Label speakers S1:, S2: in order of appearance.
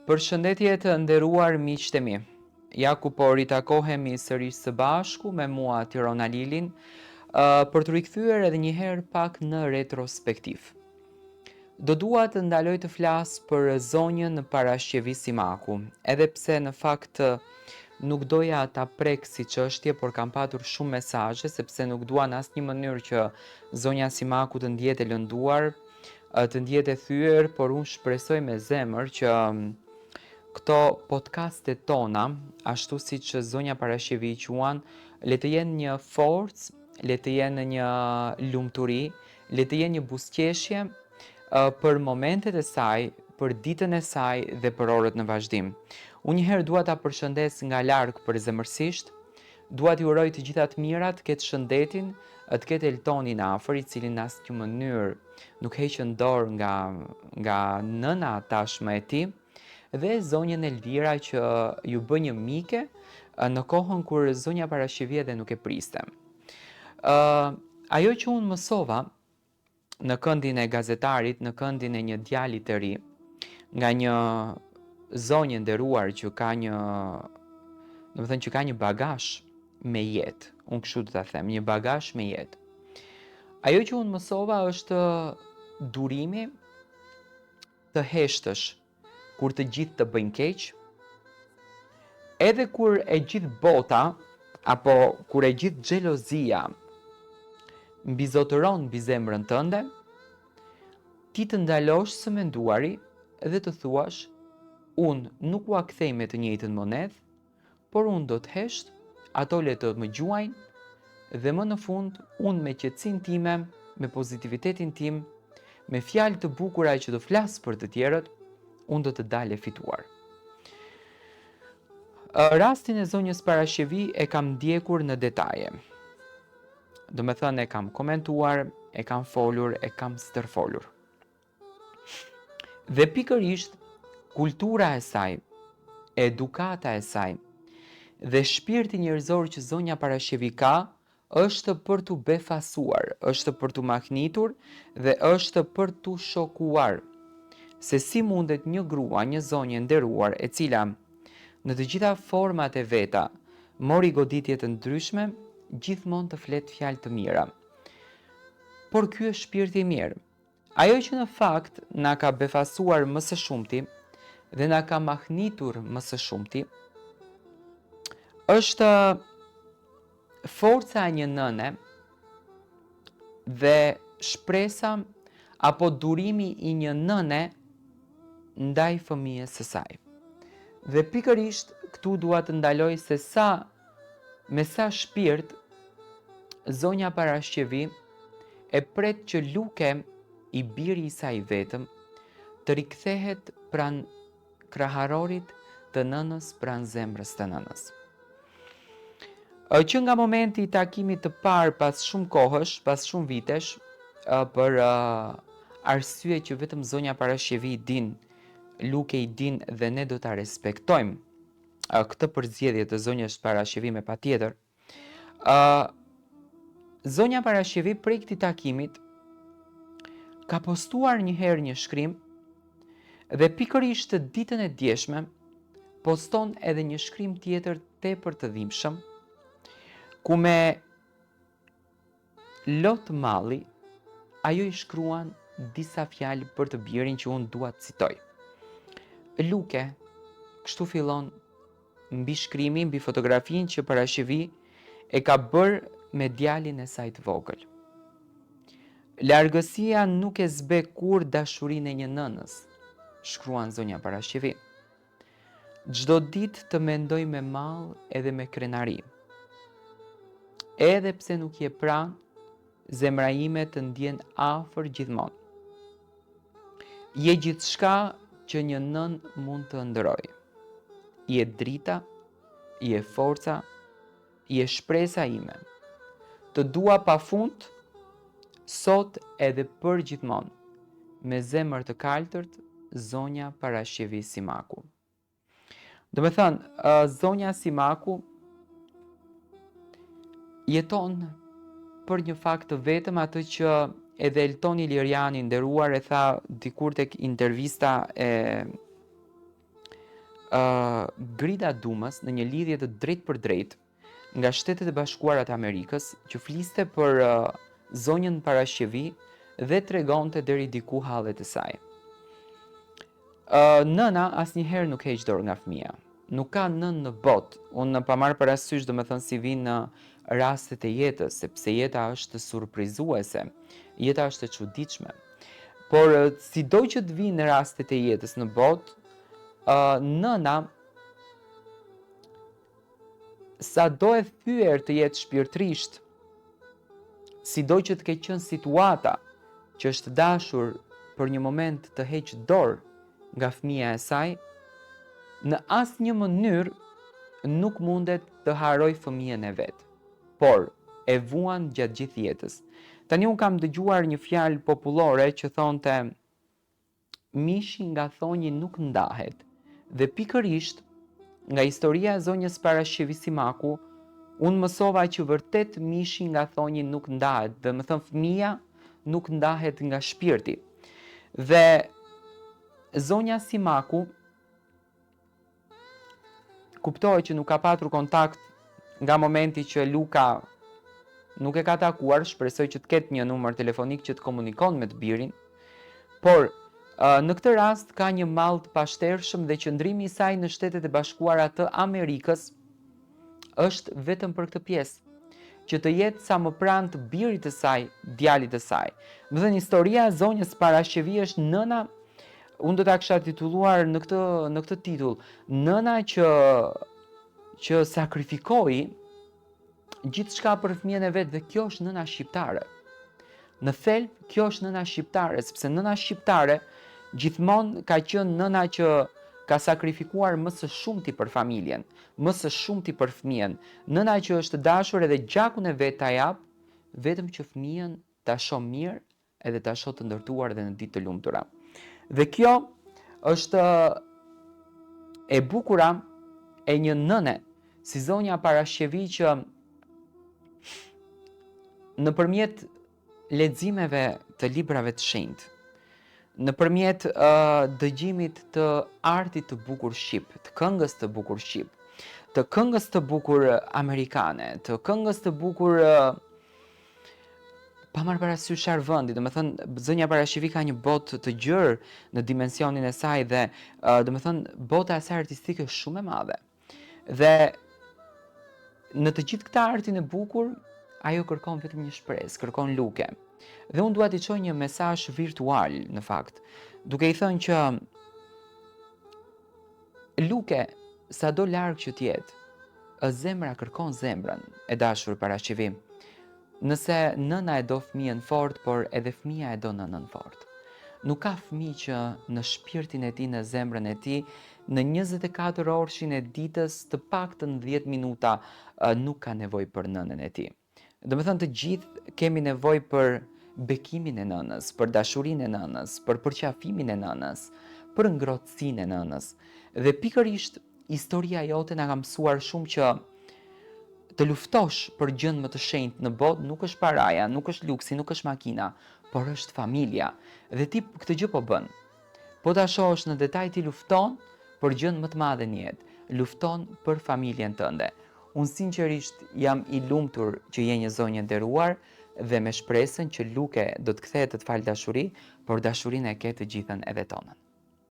S1: Përshëndetje të nderuar miqtë e mi. Ja ku po ritakohemi sërish së bashku me mua Tirona Lilin për të rikthyer edhe një herë pak në retrospektiv. Do dua të ndaloj të flas për zonjën Parashqevi Simaku, edhe pse në fakt nuk doja ta prek si çështje, por kam patur shumë mesazhe sepse nuk dua në asnjë mënyrë që zonja Simaku të ndihet e lënduar, të ndihet e thyer, por unë shpresoj me zemër që këto podcastet tona, ashtu si që zonja Parashqevi i quan, le të jenë një forcë, le të jenë një lumturi, le të jenë një buzëqeshje për momentet e saj, për ditën e saj dhe për orët në vazhdim. Unë njëherë dua ta përshëndes nga larg përzemërsisht, dua t'i uroj të gjitha të mirat, të ketë shëndetin, të ketë Eltonin afër, i cili në asnjë mënyrë nuk heqën dorë nga nëna tashmë e tij, dhe zonjën Elvira që ju bë një mike në kohën kur zonja Parashqevi edhe nuk e priste. Ajo që unë mësova në këndin e gazetarit, në këndin e një djalit të ri, nga një zonjë nderuar që ka një bagazh me jetë, unë kështu do ta them, një bagazh me jetë. Ajo që unë mësova është durimi të heshtësh kur të gjithë të bëjnë keq, edhe kur e gjithë bota, apo kur e gjithë xhelozia mbizotëron mbi zemrën tënde, ti të ndalosh së menduari dhe të thuash, unë nuk ua kthej me të njëjtën monedhë, por unë do të hesht, ato le të më gjuajnë, dhe më në fund, unë me qetësinë time, me pozitivitetin tim, me fjalë të bukura që do flas për të tjerët, unë do të dalë e fituar. Rastin e zonjës Parashqevi e kam ndjekur në detaje. Do me thënë e kam komentuar, e kam folur, e kam stërfolur. Dhe pikërisht, kultura e saj, edukata e saj, dhe shpirti njerëzor që zonja Parashqevi ka, është për t'u befasuar, është për t'u mahnitur dhe është për t'u shokuar. Se si mundet një grua, një zonjë nderuar e cila në të gjitha format e veta mori goditje të ndryshme, gjithmonë të flet fjalë të mira. Por ky është shpirti i mirë. Ajo që në fakt na ka befasuar më së shumti dhe na ka mahnitur më së shumti është forca e një nëne dhe shpresa apo durimi i një nëne ndaj fëmijës së saj. Dhe pikërisht këtu dua të ndaloj se me sa shpirt zonja Parashqevi e pret që Luke, i biri i saj vetëm, të rikthehet pranë kraharorit të nënës, pranë zemrës të nënës. Që nga momenti i takimit të parë pas shumë kohësh, pas shumë vitesh, për arsye që vetëm zonja Parashqevi din, Luke i din dhe ne do ta respektojmë këtë përzgjedhje të zonjës Parashqevi me patjetër. Zonja Parashqevi prej këtij takimit ka postuar një herë një shkrim dhe pikërisht të ditën e djeshme poston edhe një shkrim tjetër tepër të dhimbshëm, ku me lot malli ajo i shkruan disa fjalë për të birin që unë dua të citoj. Luke, kështu fillon mbi shkrimi, mbi fotografinë që Parashqevi e ka bërë me djalin e saj të vogël. Largësia nuk e zbe kur dashurinë e një nënës, shkruan zonja Parashqevi. Çdo ditë të mendoj me mall edhe me krenari. Edhe pse nuk je pranë, zemra ime të ndjen afër gjithmonë. Je gjithçka që një nën mund të ndëroj. Je drita, je forca, je shpresa ime. Të dua pafund, sot edhe për gjithmonë, me zemër të kaltërt, zonja Parashqevi Simaku. Do me thënë, zonja Simaku jeton për një fakt të vetëm atë që edhe Eltoni Liriani nderuar e tha dikur tek intervista Grida Dumës në një lidhje të drejtë për drejtë nga Shtetet e Bashkuara të Amerikës që fliste për zonjën parashjevi dhe tregonte deri diku hallet e saj. Nëna asnjëherë nuk heq dorë nga fëmia. Nuk ka nën në botë. Unë pa marrë parasysh domethënë si vinë në rastet e jetës, sepse jeta është surprizuese, jeta është e çuditshme. Por sido që të vinë në rastet e jetës në botë, nëna sa do e thyer të jetë shpirtërisht, sido që të ketë qenë situata që është dashur për një moment të heqë dorë nga fëmia e saj, në asnjë mënyrë nuk mundet të haroj fëmijën e vet, por e vuan gjatë gjithë jetës. Tani unë kam dëgjuar një fjalë popullore që thonte mishi nga thonji nuk ndahet, dhe pikërisht nga historia e zonjës Parashjevi Simaku, unë mësova që vërtet mishi nga thonji nuk ndahet, dhe më thënë fëmia nuk ndahet nga shpirti. Dhe zonja Simaku kuptohet që nuk ka patur kontakt nga momenti që Luka nuk e ka takuar, shpresoj që të ketë një numër telefonik që të komunikon me të birin, por në këtë rast ka një mall të pashtershëm dhe qëndrimi i saj në Shtetet e Bashkuara të Amerikës është vetëm për këtë pjesë, që të jetë sa më pranë të birit të saj, djalit të saj. Më thënë, historia e zonjës Parashjevi është nëna, unë do ta kisha titulluar në këtë titull, nëna që sakrifikoi gjithçka për fëmijën e vet, dhe kjo është nëna shqiptare. Në thelb, kjo është nëna shqiptare, sepse nëna shqiptare gjithmonë ka qenë nëna që ka sakrifikuar më së shumti për familjen, më së shumti për fëmijën, nëna që është dashur edhe gjakun e vet ta jap, vetëm që fëmijën ta shoh mirë edhe ta shoh të ndërtuar dhe në ditë të lumtura. Dhe kjo është e bukura e një nëne si zonja Parashjevi që nëpërmjet leximeve të librave të shenjtë, nëpërmjet dëgjimit të artit të bukur shqip, të këngës të bukur shqip, të këngës të bukur amerikane, të këngës të bukur pa marrë parasysh çfarë vendi, domethënë zonja Parashjevi ka një botë të gjerë në dimensionin e saj dhe domethënë bota e saj artistike është shumë e madhe. Dhe në të gjithë këtë artin e bukur, ajo kërkon vetëm një shpresë, kërkon luke. Dhe unë dua t'i çoj një mesazh virtual në fakt, duke i thënë që luke, sado larg që t'jetë, zemra kërkon zemrën, e dashur Parashjevi. Nëse nëna e do fëmijën fort, por edhe fëmia e do nënën fort. Nuk ka fëmijë që në shpirtin e tij, në zemrën e tij, në 24 orëshin e ditës, të paktën 10 minuta nuk ka nevojë për nënën e tij. Domethënë të gjithë kemi nevojë për bekimin e nënës, për dashurinë e nënës, për përqafimin e nënës, për ngrohtësinë e nënës. Dhe pikërisht historia jote na ka mësuar shumë që të luftosh për gjën më të shenjtë në botë nuk është paraja, nuk është luksi, nuk është makina, por është familja. Dhe ti këtë gjë po bën. Po ta shohësh në detaj, ti lufton për gjën më të madhe në jetë. Lufton për familjen tënde. Unë sinqerisht jam i lumtur që je një zonjë e nderuar dhe me shpresën që Luke do të kthehet të të falë dashuri, por dashurinë e ke të gjithën edhe tonën.